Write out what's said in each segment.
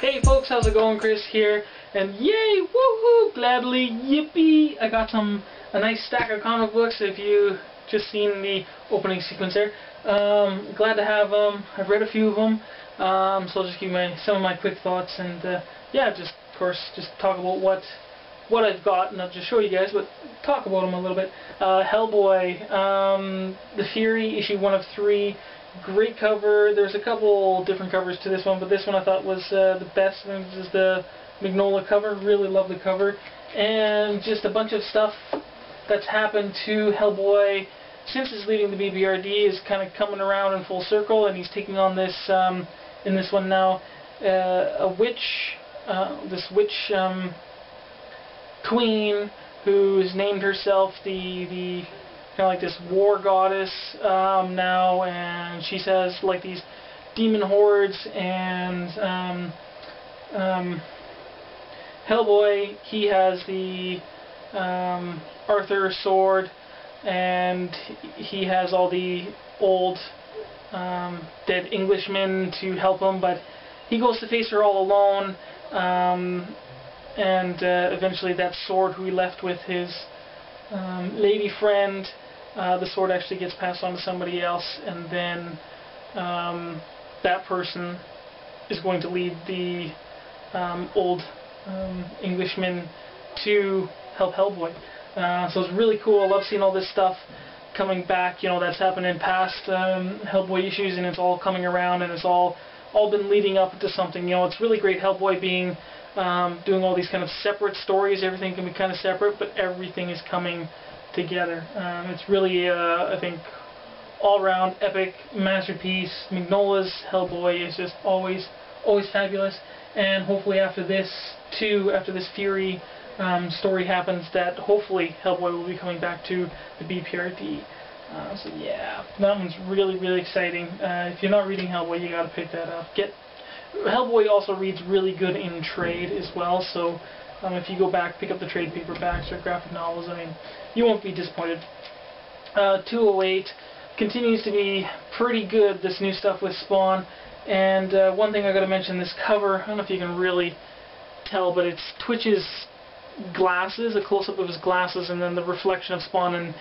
Hey folks, how's it going? Chris here, and yay, woohoo, gladly, yippee! I got a nice stack of comic books. If you just seen the opening sequence there, glad to have them. I've read a few of them, so I'll just give you some of my quick thoughts, and yeah, just of course just talk about what I've got, and not just show you guys, but talk about them a little bit. Hellboy, The Fury, issue 1 of 3. Great cover. There's a couple different covers to this one, but this one I thought was the best. This is the Magnolia cover. Really lovely cover. And just a bunch of stuff that's happened to Hellboy since he's leaving the BBRD is kind of coming around in full circle, and he's taking on this, in this one now, a witch, this witch queen who's named herself the kind of like this war goddess now, and she says like these demon hordes, and Hellboy, he has the Arthur sword, and he has all the old dead Englishmen to help him, but he goes to face her all alone, and eventually that sword who he left with his lady friend, the sword actually gets passed on to somebody else, and then that person is going to lead the old Englishmen to help Hellboy. So it's really cool. I love seeing all this stuff coming back, you know, that's happened in past Hellboy issues, and it's all coming around, and it's all been leading up to something. You know, it's really great Hellboy being doing all these kind of separate stories. Everything can be kind of separate, but everything is coming together. It's really, I think, all-round epic masterpiece. Magnolia's Hellboy is just always fabulous, and hopefully after this too, after this Fury story happens, that hopefully Hellboy will be coming back to the BPRD. So yeah, that one's really exciting. If you're not reading Hellboy, you gotta pick that up. Hellboy also reads really good in trade as well, so if you go back, pick up the trade paperbacks or graphic novels, I mean, you won't be disappointed. 208 continues to be pretty good, this new stuff with Spawn, and one thing I gotta mention, this cover, I don't know if you can really tell, but it's Twitch's glasses, a close-up of his glasses, and then the reflection of Spawn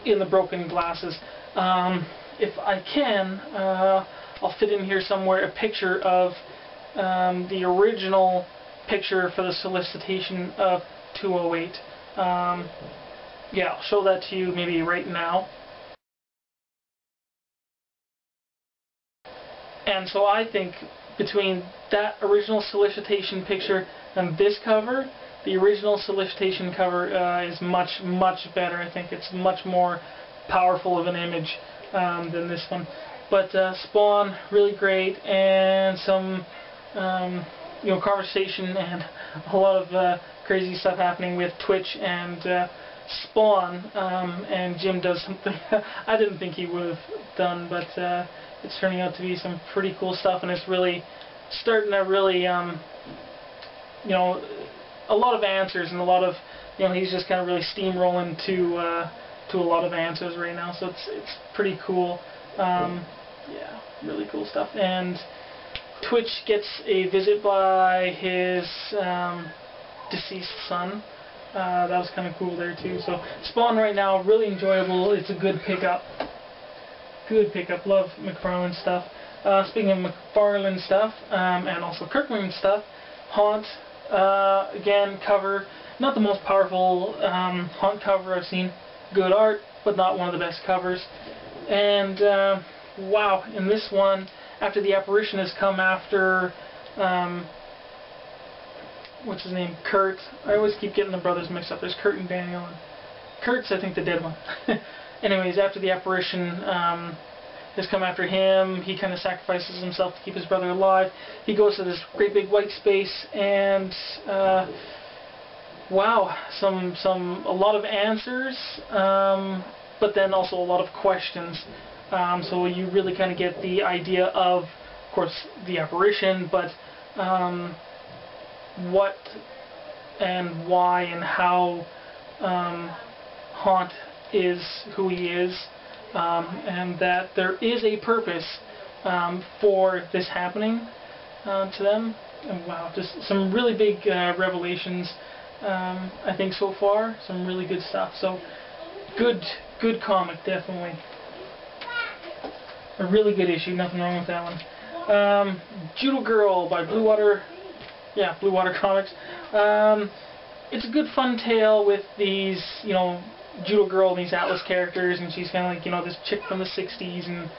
in the broken glasses. If I can, I'll fit in here somewhere a picture of the original picture for the solicitation of 208. Yeah, I'll show that to you maybe right now. And so I think between that original solicitation picture and this cover, the original solicitation cover is much better. I think it's much more powerful of an image than this one. But Spawn, really great, and some you know, conversation and a lot of crazy stuff happening with Twitch and Spawn, and Jim does something I didn't think he would have done, but it's turning out to be some pretty cool stuff, and it's really starting to really, you know, a lot of answers, and a lot of, you know, he's just kind of really steamrolling to a lot of answers right now, so it's pretty cool. Yeah, really cool stuff. And Twitch gets a visit by his deceased son. That was kind of cool there too. So Spawn right now, really enjoyable. It's a good pickup. Good pickup. Love McFarlane stuff. Speaking of McFarlane stuff, and also Kirkman stuff, Haunt, again, cover, not the most powerful Haunt cover I've seen. Good art, but not one of the best covers. And wow, in this one, after the apparition has come after, what's his name, Kurt. I always keep getting the brothers mixed up. There's Kurt and Daniel. And Kurt's, I think, the dead one. Anyways, after the apparition has come after him, he kind of sacrifices himself to keep his brother alive. He goes to this great big white space, and wow, a lot of answers, but then also a lot of questions. So you really kind of get the idea of course, the apparition, but what and why and how Haunt is who he is, and that there is a purpose for this happening to them. And wow, just some really big revelations, I think, so far. Some really good stuff. So, good comic, definitely. A really good issue, nothing wrong with that one. Judo Girl by Blue Water Comics. It's a good fun tale with these, Judo Girl, these Atlas characters, and she's kind of like, this chick from the 60s, and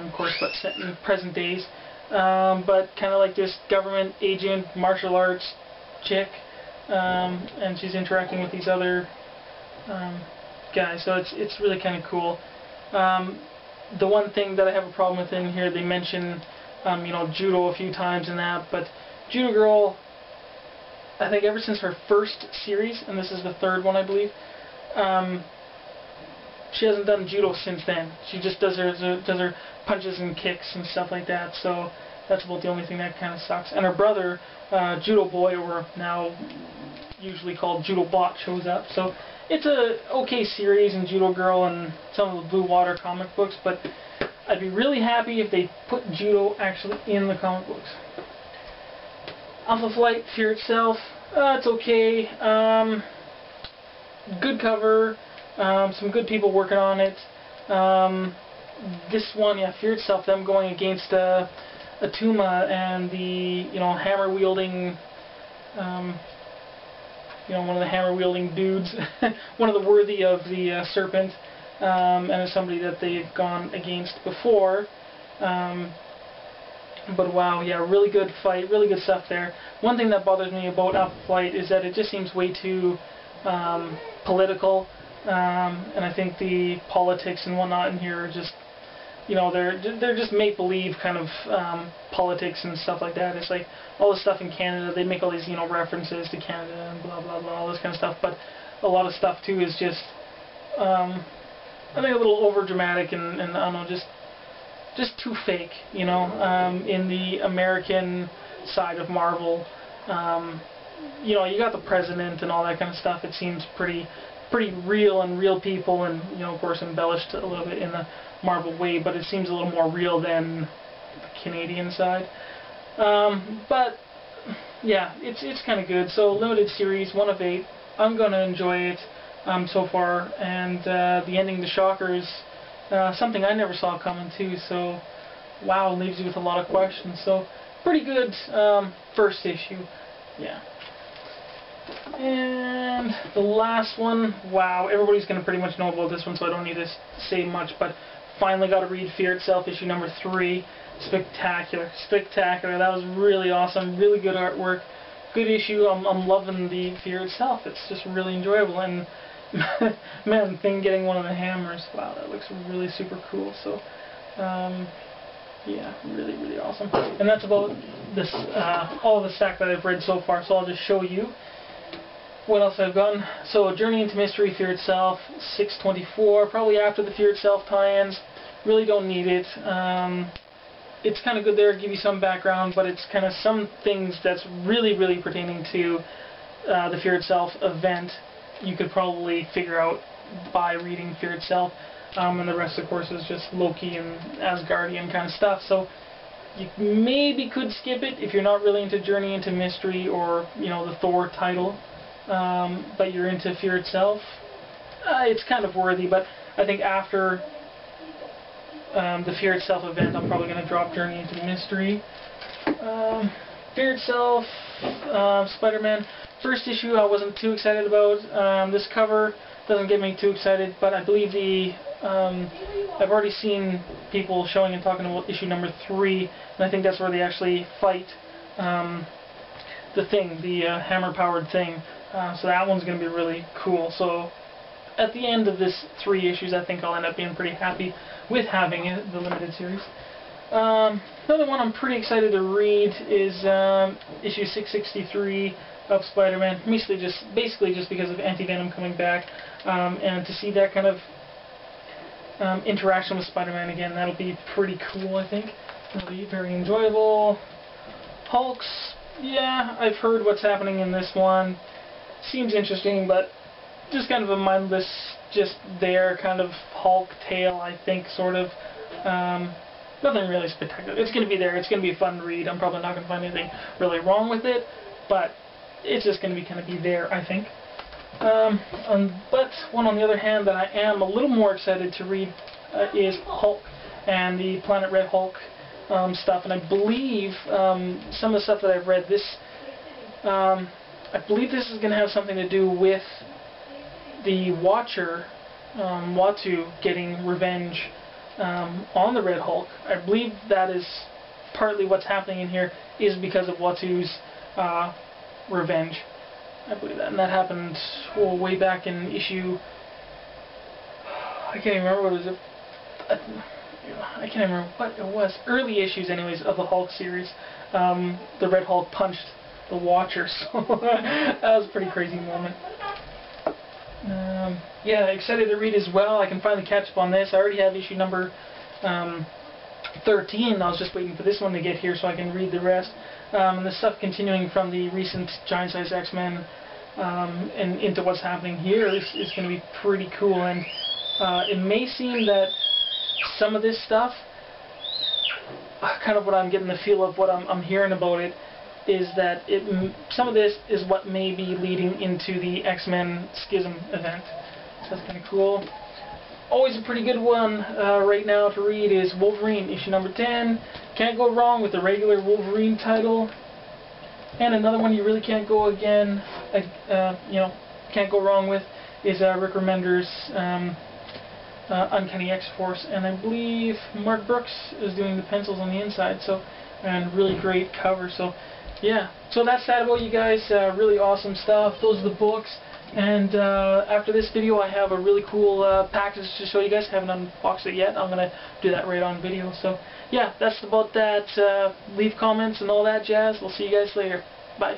of course, but set in present days. But kind of like this government agent, martial arts chick, and she's interacting with these other guys, so it's really kind of cool. The one thing that I have a problem with in here, they mention, judo a few times in that, but Judo Girl, I think ever since her first series, and this is the third one, I believe, she hasn't done judo since then. She just does her punches and kicks and stuff like that, so that's about the only thing that kind of sucks. And her brother, Judo Boy, or now usually called Judo Bot, shows up, so it's a okay series in Judo Girl and some of the Blue Water comic books, but I'd be really happy if they put judo actually in the comic books. Alpha Flight, Fear Itself, it's okay. Good cover, some good people working on it. This one, Fear Itself, them going against Atuma and the hammer wielding, one of the hammer wielding dudes, one of the worthy of the serpent, and is somebody that they've gone against before. But wow, really good fight, really good stuff there. One thing that bothers me about Alpha Flight is that it just seems way too political, and I think the politics and whatnot in here are just, they're just make-believe kind of politics and stuff like that. It's like all the stuff in Canada, they make all these references to Canada and blah blah blah, all this kind of stuff, but a lot of stuff too is just I think a little over dramatic and I don't know, just too fake, in the American side of Marvel. You got the president and all that kind of stuff. It seems pretty real and real people, and of course embellished a little bit in the Marvel way, but it seems a little more real than the Canadian side. But yeah, it's kind of good. So limited series, 1 of 8. I'm gonna enjoy it so far, and the ending to Shockers, something I never saw coming too. So wow, leaves you with a lot of questions. So pretty good first issue. Yeah. And the last one, wow, everybody's going to pretty much know about this one, so I don't need to say much, but finally got to read Fear Itself, issue number 3. Spectacular. Spectacular. That was really awesome. Really good artwork. Good issue. I'm loving the Fear Itself. It's just really enjoyable. And man, Thing getting one of the hammers. Wow, that looks really super cool. So, yeah, really, really awesome. And that's about this, all of the stack that I've read so far, so I'll just show you what else I've gotten. So, Journey into Mystery, Fear Itself, 624, probably after the Fear Itself tie-ins. Really don't need it. It's kind of good there, give you some background, but it's kind of some things that's really, really pertaining to the Fear Itself event you could probably figure out by reading Fear Itself. And the rest, of course, is just Loki and Asgardian kind of stuff. So you maybe could skip it if you're not really into Journey into Mystery or, the Thor title. But you're into Fear Itself. It's kind of worthy, but I think after the Fear Itself event, I'm probably going to drop Journey into Mystery. Fear Itself, Spider-Man. First issue I wasn't too excited about. This cover doesn't get me too excited, but I believe I've already seen people showing and talking about issue number 3, and I think that's where they actually fight the Thing, the hammer-powered Thing. So that one's going to be really cool. So at the end of this 3 issues, I think I'll end up being pretty happy with having it, the limited series. Another one I'm pretty excited to read is issue 663 of Spider-Man, basically just because of Anti-Venom coming back, and to see that kind of interaction with Spider-Man again, that'll be pretty cool, I think. It'll be very enjoyable. Hulks, yeah, I've heard what's happening in this one. Seems interesting, but just kind of a mindless, just there kind of Hulk tale, I think, sort of. Nothing really spectacular. It's going to be there. It's going to be a fun read. I'm probably not going to find anything really wrong with it, but it's just going to be kind of be there, I think. But one on the other hand that I am a little more excited to read is Hulk and the Planet Red Hulk stuff. And I believe some of the stuff that I've read, I believe this is going to have something to do with the Watcher, Watu, getting revenge on the Red Hulk. I believe that is partly what's happening in here is because of Watu's revenge. I believe that, and that happened way back in issue. I can't even remember what it was. I can't remember what it was. Early issues, anyways, of the Hulk series. The Red Hulk punched the Watcher, so that was a pretty crazy moment. Yeah, excited to read as well. I can finally catch up on this. I already have issue number 13. I was just waiting for this one to get here so I can read the rest. And the stuff continuing from the recent Giant Size X-Men and into what's happening here is going to be pretty cool. And it may seem that some of this stuff, kind of what I'm getting the feel of what I'm hearing about it, is that some of this is what may be leading into the X-Men Schism event. So that's kind of cool. Always a pretty good one right now to read is Wolverine, issue number 10. Can't go wrong with the regular Wolverine title. And another one you really can't go can't go wrong with is Rick Remender's Uncanny X-Force, and I believe Mark Brooks is doing the pencils on the inside. So, and really great cover. So, yeah. So that's that about you guys. Really awesome stuff. Those are the books. And after this video, I have a really cool package to show you guys. Haven't unboxed it yet. I'm gonna do that right on video. So yeah, that's about that. Leave comments and all that jazz. We'll see you guys later. Bye.